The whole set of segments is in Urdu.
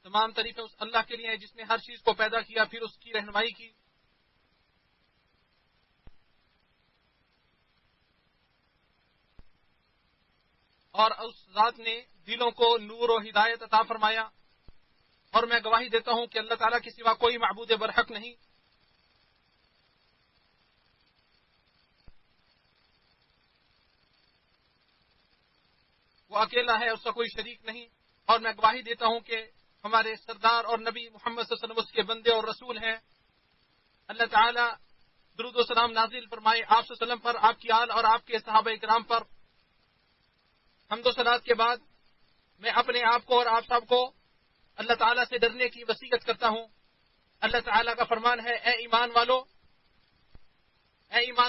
تمام تعریفیں اس اللہ کے لیے ہیں جس نے ہر چیز کو پیدا کیا پھر اس کی رہنمائی کی. اور اس ذات نے دلوں کو نور و ہدایت عطا فرمایا. اور میں گواہی دیتا ہوں کہ اللہ تعالیٰ کے سوا کوئی معبود برحق نہیں. وہ اکیلا ہے، اس کا کوئی شریک نہیں. اور میں گواہی دیتا ہوں کہ ہمارے سردار اور نبی محمد صلی اللہ علیہ وسلم اس کے بندے اور رسول ہیں. اللہ تعالیٰ درود و سلام نازل فرمائے آپ صلی اللہ علیہ وسلم پر، آپ کی آل اور آپ کے صحابہ کرام پر. حمد و صلات کے بعد میں اپنے آپ کو اور آپ سب کو اللہ تعالیٰ سے ڈرنے کی وصیت کرتا ہوں. اللہ تعالیٰ کا فرمان ہے، اے ایمان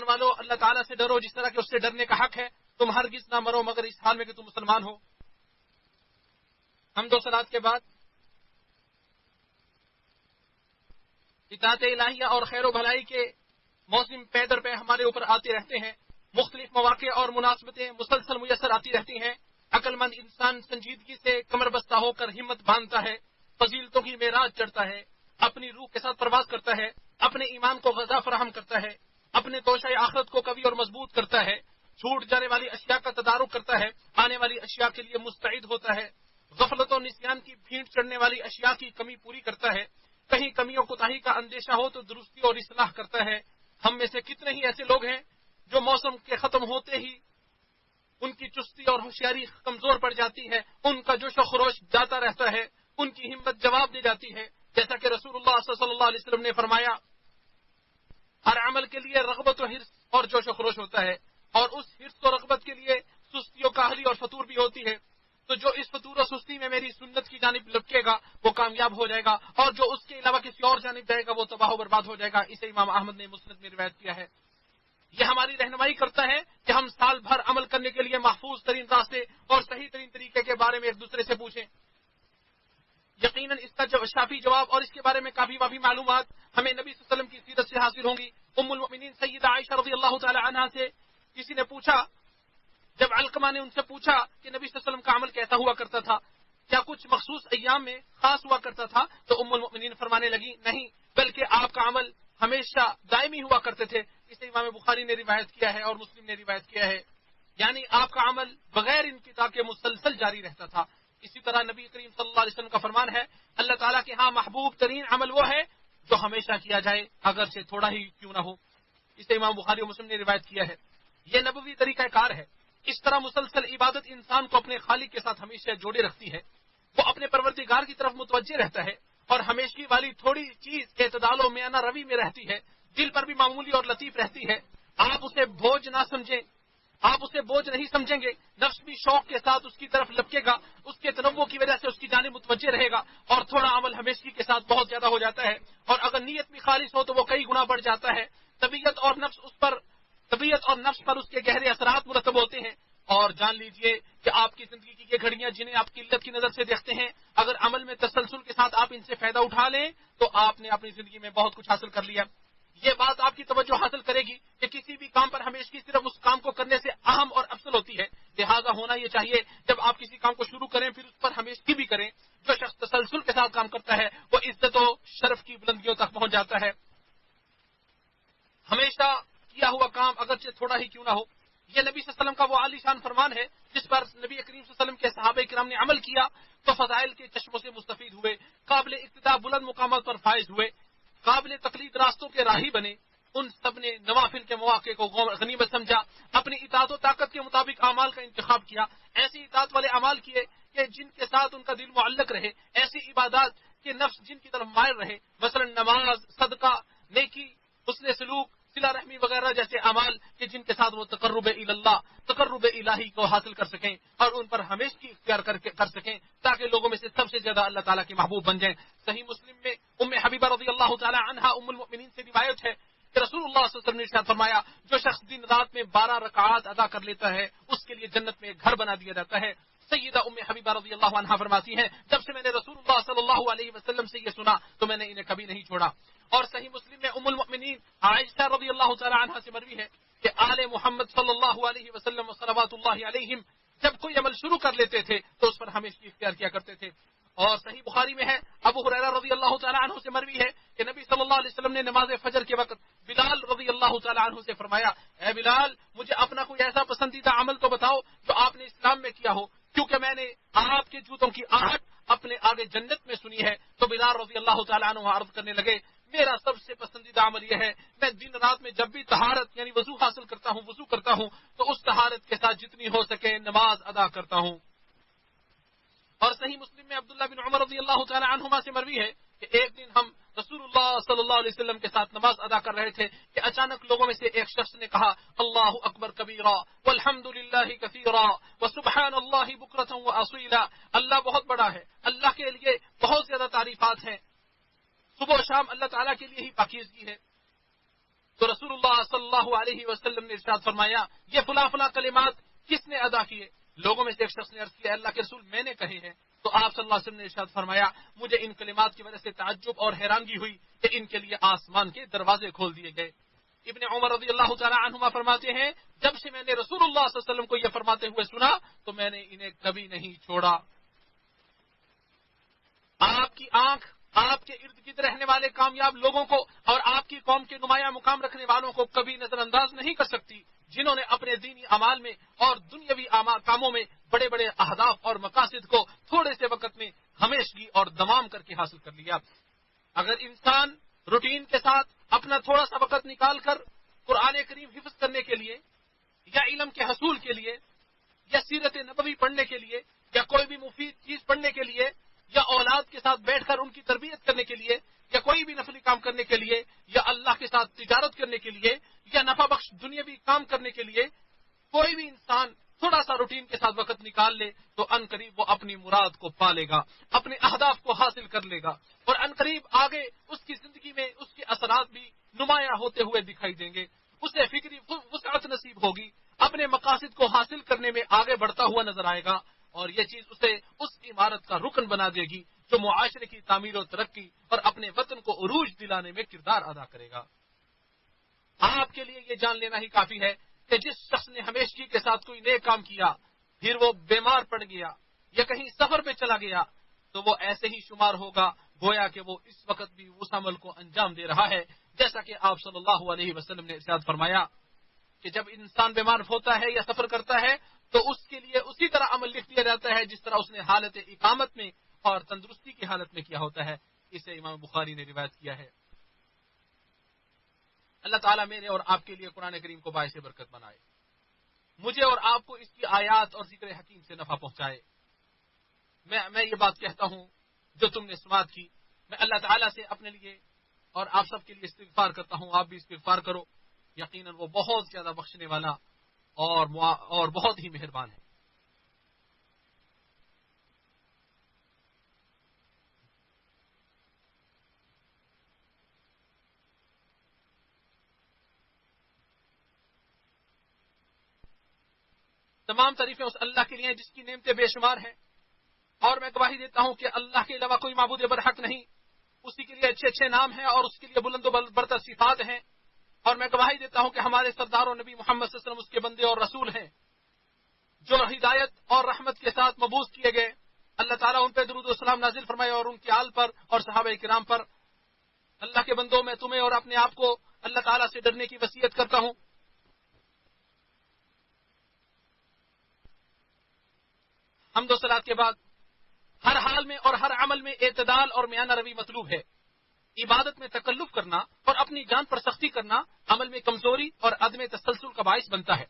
والو اللہ تعالیٰ سے ڈرو جس طرح کہ اس سے ڈرنے کا حق ہے. تم ہرگز نہ مرو مگر اس حال میں کہ تم مسلمان ہو. حمد و صلات کے بعد اطاعت الہیہ اور خیر و بھلائی کے موسم پے در پہ ہمارے اوپر آتے رہتے ہیں. مختلف مواقع اور مناسبتیں مسلسل میسر آتی رہتی ہیں. عقل مند انسان سنجیدگی سے کمر بستہ ہو کر ہمت باندھتا ہے، فضیلتوں کی معراج چڑھتا ہے، اپنی روح کے ساتھ پرواز کرتا ہے، اپنے ایمان کو غذا فراہم کرتا ہے، اپنے توشہ آخرت کو قوی اور مضبوط کرتا ہے، چھوٹ جانے والی اشیاء کا تدارک کرتا ہے، آنے والی اشیاء کے لیے مستعد ہوتا ہے، غفلت و نسیان کی بھینٹ چڑھنے والی اشیاء کی کمی پوری کرتا ہے، کہیں کمی و کوتاہی کا اندیشہ ہو تو درستی اور اصلاح کرتا ہے. ہم میں سے کتنے ہی ایسے لوگ ہیں جو موسم کے ختم ہوتے ہی ان کی چستی اور ہوشیاری کمزور پڑ جاتی ہے، ان کا جوش و خروش جاتا رہتا ہے، ان کی ہمت جواب دے جاتی ہے. جیسا کہ رسول اللہ صلی اللہ علیہ وسلم نے فرمایا، ہر عمل کے لیے رغبت و حرص اور جوش و خروش ہوتا ہے، اور اس حرص و رغبت کے لیے سستی و کاہلی اور فتور بھی ہوتی ہے. تو جو اس فتور و سستی میں میری سنت کی جانب لپکے گا وہ کامیاب ہو جائے گا، اور جو اس کے علاوہ کسی اور جانب جائے گا وہ تباہ و برباد ہو جائے گا. اسے امام احمد نے مسند میں روایت کیا ہے. یہ ہماری رہنمائی کرتا ہے کہ ہم سال بھر عمل کرنے کے لیے محفوظ ترین راستے اور صحیح ترین طریقے کے بارے میں ایک دوسرے سے پوچھیں. یقیناً اس کا شافی جواب اور اس کے بارے میں کافی معلومات ہمیں نبی صلی اللہ علیہ وسلم کی سیرت سے حاصل ہوں گی. ام المؤمنین سیدہ عائشہ رضی اللہ تعالی عنہا سے کسی نے پوچھا، جب علقمہ نے ان سے پوچھا کہ نبی صلی اللہ علیہ وسلم کا عمل کیسا ہوا کرتا تھا، کیا کچھ مخصوص ایام میں خاص ہوا کرتا تھا، تو ام المؤمنین فرمانے لگی، نہیں بلکہ آپ کا عمل ہمیشہ دائمی ہوا کرتے تھے. اسے امام بخاری نے روایت کیا ہے اور مسلم نے روایت کیا ہے، یعنی آپ کا عمل بغیر انقطاع کے مسلسل جاری رہتا تھا. اسی طرح نبی کریم صلی اللہ علیہ وسلم کا فرمان ہے، اللہ تعالیٰ کے ہاں محبوب ترین عمل وہ ہے جو ہمیشہ کیا جائے اگرچہ تھوڑا ہی کیوں نہ ہو. اسے امام بخاری اور مسلم نے روایت کیا ہے. یہ نبوی طریقہ کار ہے. اس طرح مسلسل عبادت انسان کو اپنے خالق کے ساتھ ہمیشہ جوڑے رکھتی ہے. وہ اپنے پروردگار کی طرف متوجہ رہتا ہے اور ہمیشگی والی تھوڑی چیز اعتدال و میانہ روی میں رہتی ہے، دل پر بھی معمولی اور لطیف رہتی ہے. آپ اسے بوجھ نہ سمجھیں، آپ اسے بوجھ نہیں سمجھیں گے. نفس بھی شوق کے ساتھ اس کی طرف لپکے گا، اس کے تنوع کی وجہ سے اس کی جانب متوجہ رہے گا، اور تھوڑا عمل ہمیشگی کے ساتھ بہت زیادہ ہو جاتا ہے، اور اگر نیت بھی خالص ہو تو وہ کئی گنا بڑھ جاتا ہے. طبیعت اور نفس پر اس کے گہرے اثرات مرتب ہوتے ہیں. اور جان لیجئے کہ آپ کی زندگی کی یہ گھڑیاں جنہیں آپ قلت کی نظر سے دیکھتے ہیں، اگر عمل میں تسلسل کے ساتھ آپ ان سے فائدہ اٹھا لیں تو آپ نے اپنی زندگی میں بہت کچھ حاصل کر لیا. یہ بات آپ کی توجہ حاصل کرے گی کہ کسی بھی کام پر ہمیشہ صرف اس کام کو کرنے سے اہم اور افضل ہوتی ہے. لہذا ہونا یہ چاہیے جب آپ کسی کام کو شروع کریں پھر اس پر ہمیشہ بھی کریں. جو شخص تسلسل کے ساتھ کام کرتا ہے وہ عزت و شرف کی بلندیوں تک پہنچ جاتا ہے. ہمیشہ کیا ہوا کام اگرچہ تھوڑا ہی کیوں نہ ہو، یہ نبی صلی اللہ علیہ وسلم کا وہ عالی شان فرمان ہے جس پر نبی کریم صلی اللہ علیہ وسلم کے صحابہ کرام نے عمل کیا تو فضائل کے چشموں سے مستفید ہوئے، قابل اقتداء بلند مقامات پر فائز ہوئے، قابل تقلید راستوں کے راہی بنے. ان سب نے نوافل کے مواقع کو غنیمت سمجھا، اپنی اطاعت و طاقت کے مطابق اعمال کا انتخاب کیا، ایسی اطاعت والے اعمال کیے کہ جن کے ساتھ ان کا دل معلق رہے، ایسی عبادات کہ نفس جن کی طرف مائل رہے، مثلا نماز، صدقہ، نیکی، حسن سلوک، صلہ رحمی وغیرہ جیسے اعمال کہ جن کے ساتھ وہ تقرب اللہ، تقرب الہی کو حاصل کر سکیں اور ان پر ہمیشہ اختیار کر سکیں تاکہ لوگوں میں سے سب سے زیادہ اللہ تعالیٰ کے محبوب بن جائیں. صحیح مسلم میں ام حبیبہ رضی اللہ تعالی عنہا ام المؤمنین سے روایت ہے کہ رسول اللہ صلی اللہ علیہ وسلم نے ارشاد فرمایا، جو شخص دن رات میں 12 رکعات ادا کر لیتا ہے اس کے لیے جنت میں ایک گھر بنا دیا جاتا ہے. سیدہ ام حبیبہ رضی اللہ عنہا فرماتی ہیں، جب سے میں نے رسول اللہ صلی اللہ علیہ وسلم سے یہ سنا تو میں نے انہیں کبھی نہیں چھوڑا. اور صحیح مسلم میں ام المؤمنین عائشہ رضی اللہ تعالی عنہا سے مروی ہے کہ آل محمد صلی اللہ علیہ وسلم صلوات اللہ علیہم جب کوئی عمل شروع کر لیتے تھے تو اس پر ہمیشہ اختیار کیا کرتے تھے. اور صحیح بخاری میں ہے، ابو ہریرہ رضی اللہ تعالیٰ عنہ سے مروی ہے کہ نبی صلی اللہ علیہ وسلم نے نماز فجر کے وقت بلال رضی اللہ تعالیٰ عنہ سے فرمایا، اے بلال مجھے اپنا کوئی ایسا پسندیدہ عمل تو بتاؤ جو آپ نے اسلام میں کیا ہو، کیونکہ میں نے آپ کے جوتوں کی آہٹ اپنے آگے جنت میں سنی ہے۔ تو بلال رضی اللہ تعالیٰ عنہ عرض کرنے لگے، میرا سب سے پسندیدہ عمل یہ ہے، میں دن رات میں جب بھی طہارت یعنی وضو حاصل کرتا ہوں، وضو کرتا ہوں، تو اس طہارت کے ساتھ جتنی ہو سکے نماز ادا کرتا ہوں۔ اور صحیح مسلم میں عبداللہ بن عمر رضی اللہ تعالی عنہما سے مروی ہے کہ ایک دن ہم رسول اللہ صلی اللہ علیہ وسلم کے ساتھ نماز ادا کر رہے تھے کہ اچانک لوگوں میں سے ایک شخص نے کہا، اللہ اکبر کبیرا والحمد للہ کثیرا وسبحان اللہ بکرۃ واصیلا، اللہ بہت بڑا ہے، اللہ کے لیے بہت زیادہ تعریفات ہیں، صبح و شام اللہ تعالیٰ کے لیے ہی پاکیزگی ہے۔ تو رسول اللہ صلی اللہ علیہ وسلم نے ارشاد فرمایا، یہ فلاں فلاں کلمات کس نے ادا کیے؟ لوگوں میں سے ایک شخص نے عرض کیا، اللہ کے رسول میں نے کہے ہیں۔ تو آپ صلی اللہ علیہ وسلم نے ارشاد فرمایا، مجھے ان کلمات کی وجہ سے تعجب اور حیرانگی ہوئی کہ ان کے لیے آسمان کے دروازے کھول دیے گئے۔ ابن عمر رضی اللہ تعالی عنہما فرماتے ہیں، جب سے میں نے رسول اللہ صلی اللہ علیہ وسلم کو یہ فرماتے ہوئے سنا تو میں نے انہیں کبھی نہیں چھوڑا۔ آپ کی آنکھ آپ کے ارد گرد رہنے والے کامیاب لوگوں کو اور آپ کی قوم کے نمایاں مقام رکھنے والوں کو کبھی نظر انداز نہیں کر سکتی، جنہوں نے اپنے دینی اعمال میں اور دنیاوی کاموں میں بڑے بڑے اہداف اور مقاصد کو تھوڑے سے وقت میں ہمیشگی اور دوام کر کے حاصل کر لیا۔ اگر انسان روٹین کے ساتھ اپنا تھوڑا سا وقت نکال کر قرآن کریم حفظ کرنے کے لیے یا علم کے حصول کے لیے یا سیرت نبوی پڑھنے کے لیے یا کوئی بھی مفید چیز پڑھنے کے لیے یا اولاد کے ساتھ بیٹھ کر ان کی تربیت کرنے کے لیے یا کوئی بھی نفلی کام کرنے کے لیے یا اللہ کے ساتھ تجارت کرنے کے لیے یا نفع بخش دنیاوی کام کرنے کے لیے کوئی بھی انسان تھوڑا سا روٹین کے ساتھ وقت نکال لے تو ان قریب وہ اپنی مراد کو پالے گا، اپنے اہداف کو حاصل کر لے گا، اور ان قریب آگے اس کی زندگی میں اس کے اثرات بھی نمایاں ہوتے ہوئے دکھائی دیں گے، اسے فکری وسعت نصیب ہوگی، اپنے مقاصد کو حاصل کرنے میں آگے بڑھتا ہوا نظر آئے گا، اور یہ چیز اسے اس عمارت کا رکن بنا دے گی جو معاشرے کی تعمیر و ترقی اور اپنے وطن کو عروج دلانے میں کردار ادا کرے گا۔ آپ کے لیے یہ جان لینا ہی کافی ہے کہ جس شخص نے ہمیشگی کے ساتھ کوئی نیک کام کیا پھر وہ بیمار پڑ گیا یا کہیں سفر پہ چلا گیا تو وہ ایسے ہی شمار ہوگا گویا کہ وہ اس وقت بھی اس عمل کو انجام دے رہا ہے، جیسا کہ آپ صلی اللہ علیہ وسلم نے ارشاد فرمایا کہ جب انسان بیمار ہوتا ہے یا سفر کرتا ہے تو اس کے لیے اسی طرح عمل لکھ دیا جاتا ہے جس طرح اس نے حالت اقامت میں اور تندرستی کی حالت میں کیا ہوتا ہے۔ اسے امام بخاری نے روایت کیا ہے۔ اللہ تعالیٰ میرے اور آپ کے لیے قرآن کریم کو باعث برکت بنائے، مجھے اور آپ کو اس کی آیات اور ذکر حکیم سے نفع پہنچائے۔ میں یہ بات کہتا ہوں جو تم نے سماعت کی، میں اللہ تعالیٰ سے اپنے لیے اور آپ سب کے لیے استغفار کرتا ہوں، آپ بھی استغفار کرو، یقیناً وہ بہت زیادہ بخشنے والا اور بہت ہی مہربان ہے۔ تمام تعریفیں اس اللہ کے لیے ہیں جس کی نعمتیں بے شمار ہیں، اور میں گواہی دیتا ہوں کہ اللہ کے علاوہ کوئی معبود برحق نہیں، اسی کے لیے اچھے اچھے نام ہیں اور اس کے لیے بلند و برتر صفات ہیں، اور میں گواہی دیتا ہوں کہ ہمارے سردار و نبی محمد صلی اللہ علیہ وسلم اس کے بندے اور رسول ہیں جو ہدایت اور رحمت کے ساتھ مبعوث کیے گئے۔ اللہ تعالیٰ ان پہ درود و سلام نازل فرمائے اور ان کے آل پر اور صحابہ کرام پر۔ اللہ کے بندوں، میں تمہیں اور اپنے آپ کو اللہ تعالیٰ سے ڈرنے کی وصیت کرتا ہوں۔ حمد و صلات کے بعد ہر حال میں اور ہر عمل میں اعتدال اور میانہ روی مطلوب ہے۔ عبادت میں تکلف کرنا اور اپنی جان پر سختی کرنا عمل میں کمزوری اور عدم تسلسل کا باعث بنتا ہے،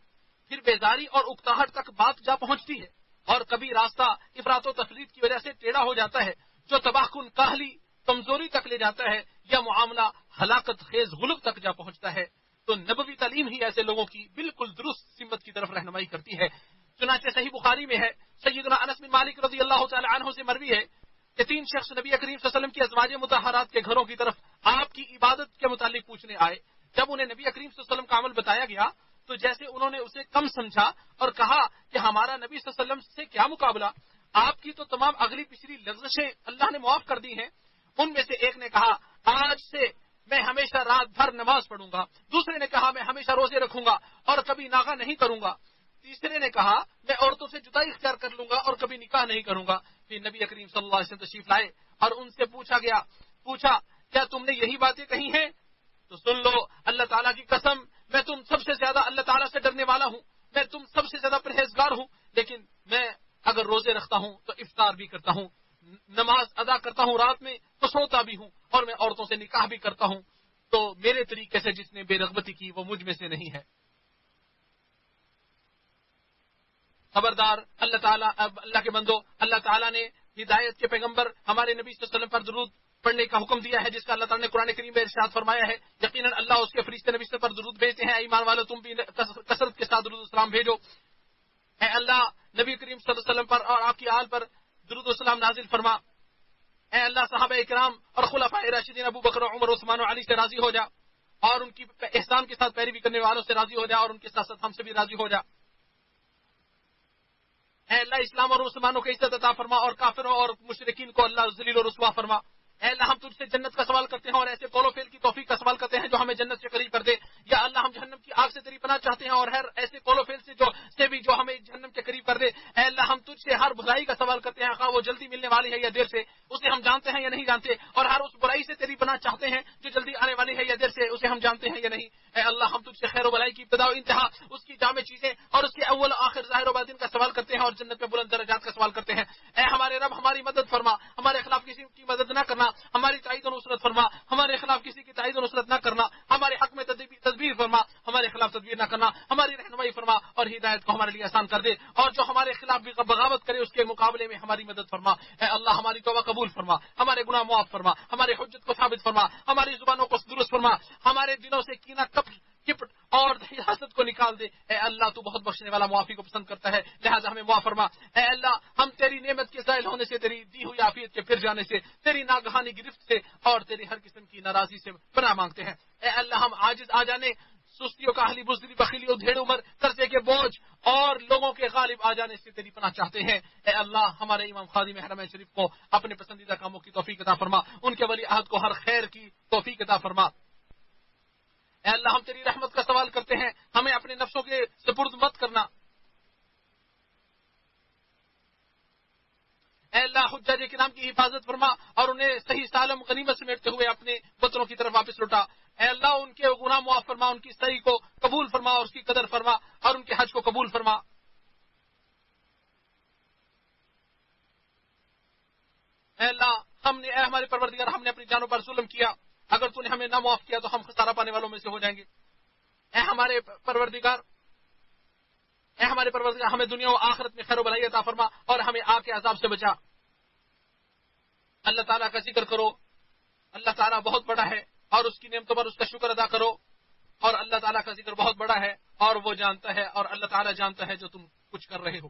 پھر بیزاری اور اکتاہٹ تک بات جا پہنچتی ہے، اور کبھی راستہ افراط و تفرید کی وجہ سے ٹیڑھا ہو جاتا ہے جو تباہ کن کاہلی کمزوری تک لے جاتا ہے، یا معاملہ ہلاکت خیز غلب تک جا پہنچتا ہے۔ تو نبوی تعلیم ہی ایسے لوگوں کی بالکل درست سمت کی طرف رہنمائی کرتی ہے۔ چنانچہ صحیح بخاری میں ہے، سیدنا انس بن مالک رضی اللہ تعالی عنہ سے مروی ہے کہ 3 شخص نبی کریم صلی اللہ علیہ وسلم کی ازواج مطہرات کے گھروں کی طرف آپ کی عبادت کے متعلق پوچھنے آئے۔ جب انہیں نبی کریم صلی اللہ علیہ وسلم کا عمل بتایا گیا تو جیسے انہوں نے اسے کم سمجھا اور کہا کہ ہمارا نبی صلی اللہ علیہ وسلم سے کیا مقابلہ، آپ کی تو تمام اگلی پچھلی لغزشیں اللہ نے معاف کر دی ہیں۔ ان میں سے ایک نے کہا، آج سے میں ہمیشہ رات بھر نماز پڑھوں گا، دوسرے نے کہا میں ہمیشہ روزے رکھوں گا اور کبھی ناغہ نہیں کروں گا، تیسرے نے کہا میں عورتوں سے جدائی اختیار کر لوں گا اور کبھی نکاح نہیں کروں گا. پھر نبی کریم صلی اللہ علیہ وسلم تشریف لائے اور ان سے پوچھا کیا تم نے یہی باتیں کہی ہیں؟ تو سن لو، اللہ تعالیٰ کی قسم، میں تم سب سے زیادہ اللہ تعالیٰ سے ڈرنے والا ہوں، میں تم سب سے زیادہ پرہیزگار ہوں، لیکن میں اگر روزے رکھتا ہوں تو افطار بھی کرتا ہوں، نماز ادا کرتا ہوں، رات میں تو سوتا بھی ہوں، اور میں عورتوں سے نکاح بھی کرتا ہوں. تو میرے طریقے سے جس نے بے رغبتی کی وہ مجھ میں سے نہیں ہے. خبردار، اللہ تعالیٰ، اب اللہ کے بندو، اللہ تعالیٰ نے ہدایت کے پیغمبر ہمارے نبی صلی اللہ علیہ وسلم پر درود پڑھنے کا حکم دیا ہے، جس کا اللہ تعالیٰ نے قرآن کریم میں ارشاد فرمایا ہے. یقیناً اللہ اس کے فرشتے نبی صلی اللہ علیہ وسلم پر درود بھیجتے ہیں. ایمان والو تم بھی کثرت کے ساتھ درود السلام بھیجو. اے اللہ نبی کریم صلی اللہ علیہ وسلم پر اور آپ کی آل پر درود السلام نازل فرما. اے اللہ صحابہ اکرام اور خلفائے راشدین ابو بکر عمر عثمان و علی سے راضی ہو جا، اور ان کی احسان کے ساتھ پیروی کرنے والوں سے راضی ہو جا، اور ان کے ساتھ ساتھ ہم سے بھی راضی ہو جا. اے اللہ اسلام اور مسلمانوں کو عزت عطا فرما، اور کافروں اور مشرکین کو اللہ ذلیل و رسوا فرما. اے اللہ ہم تجھ سے جنت کا سوال کرتے ہیں اور ایسے قول و فعل کی توفیق کا سوال کرتے ہیں جو ہمیں جنت سے قریب کر دے. یا اللہ ہم جہنم کی آگ سے تیری پناہ چاہتے ہیں اور ہر ایسے قول و فعل سے بھی جو ہمیں جہنم کے قریب کر دے. اے اللہ ہم تجھ سے ہر برائی کا سوال کرتے ہیں، خواہ وہ جلدی ملنے والی ہے یا دیر سے، اسے ہم جانتے ہیں یا نہیں جانتے، اور ہر اس برائی سے تیری پناہ چاہتے ہیں جو جلدی آنے والی ہے یا دیر سے، اسے ہم جانتے ہیں یا نہیں. اے اللہ ہم تجھ سے خیر و بلائی کی ابتدا و انتہا، اس کی جامع چیزیں اور اس کے اول و آخر ظاہر و باطن کا سوال کرتے ہیں، اور جنت میں بلند درجات کا سوال کرتے ہیں. اے ہمارے رب ہماری مدد فرما، ہمارے خلاف کسی کی مدد نہ کرنا، ہماری تائید و نصرت فرما، ہمارے خلاف کسی کی تائید و نصرت نہ کرنا، ہمارے حق میں تدبیر فرما، ہمارے خلاف تدبیر نہ کرنا، ہماری رہنمائی فرما اور ہدایت کو ہمارے لیے آسان کر دے، اور جو ہمارے خلاف بھی بغاوت کرے اس کے مقابلے میں ہماری مدد فرما. اے اللہ ہماری توبہ قبول فرما، ہمارے گناہ معاف فرما، ہمارے حجت کو ثابت فرما، ہماری زبانوں کو درست فرما، ہمارے دلوں سے کینہ کپٹ اور حسد کو نکال دے. اے اللہ تو بہت بخشنے والا، معافی کو پسند کرتا ہے، لہذا ہمیں معاف فرما. اے اللہ ہم تیری نعمت کے زائل ہونے سے، تیری دی ہوئی عافیت کے پھر جانے سے، تیری ناگہانی گرفت سے اور تیری ہر قسم کی ناراضی سے پناہ مانگتے ہیں. اے اللہ ہم عاجز آ جانے، سستیوں کا اہلی بزدلی بخیلی اور ڈھیڑ عمر، قرضے کے بوجھ اور لوگوں کے غالب آ جانے سے تیری پناہ چاہتے ہیں. اے اللہ ہمارے امام خادم حرمین شریف کو اپنے پسندیدہ کاموں کی توفیق عطا فرما، ان کے ولی عہد کو ہر خیر کی توفیق عطا فرما. اے اللہ ہم تیری رحمت کا سوال کرتے ہیں، ہمیں اپنے نفسوں کے سپرد مت کرنا. اے اللہ حجاج کرام کی حفاظت فرما اور انہیں صحیح سالم غنیمت سمیٹتے ہوئے اپنے وطنوں کی طرف واپس لوٹا. اے اللہ ان کے گناہ معاف فرما، ان کی صحیح کو قبول فرما اور اس کی قدر فرما، اور ان کے حج کو قبول فرما. اے اللہ اے ہمارے پروردگار ہم نے اپنی جانوں پر ظلم کیا، اگر تو نے ہمیں نہ معاف کیا تو ہم خسارہ پانے والوں میں سے ہو جائیں گے. اے ہمارے پروردگار ہمیں دنیا و آخرت میں خیر و بھلائی عطا فرما اور ہمیں آگ کے عذاب سے بچا. اللہ تعالیٰ کا ذکر کرو، اللہ تعالیٰ بہت بڑا ہے، اور اس کی نعمتوں پر اس کا شکر ادا کرو، اور اللہ تعالیٰ کا ذکر بہت بڑا ہے اور وہ جانتا ہے، اور اللہ تعالیٰ جانتا ہے جو تم کچھ کر رہے ہو.